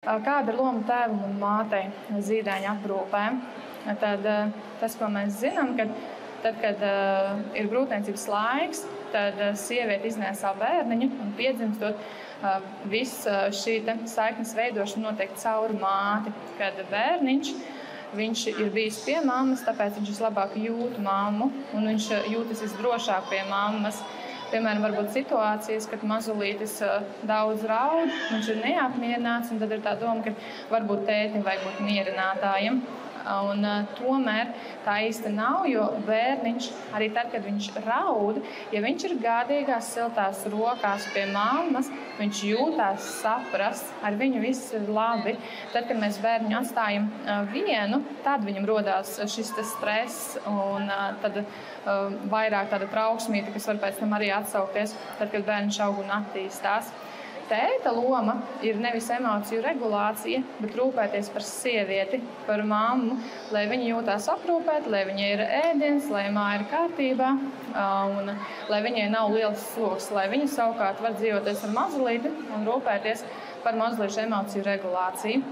Kāda ir loma tēvam un mātei zīdaiņa aprūpē? Tad tas, ko mēs zinām, ka tad, kad ir grūtniecības laiks, tad sieviete iznēsā bērniņu un piedzimstot, viss šī saiknes veidošana notiek caur māti, kad viņš ir bijis pie mammas, tāpēc viņš vislabāk jūt mammu un viņš jūtas visdrošāk pie mammas. Piemēram, varbūt situācijas, kad mazulītis daudz raud, viņš ir neapmierināts, un tad ir tā doma, ka varbūt tētim vajag būt mierinātājiem. Un tomēr tā īsti nav, jo bērniņš arī tad, kad viņš raud, ja viņš ir gādīgās siltās rokās pie mammas, viņš jūtās saprasts, ar viņu viss ir labi. Tad, kad mēs bērniņu atstājam vienu, tad viņam rodās šis stress un tad vairāk tāda trauksmīta, kas var pēc tam arī atsaukties, tad, kad bērniņš aug un attīstās. Tēta loma ir nevis emociju regulācija, bet rūpēties par sievieti, par mammu, lai viņa jūtās aprūpēta, lai viņai ir ēdiens, lai māja ir kārtībā un lai viņai nav liels sloks, lai viņa savukārt var dzīvoties ar mazulīti un rūpēties par mazulīšu emociju regulāciju.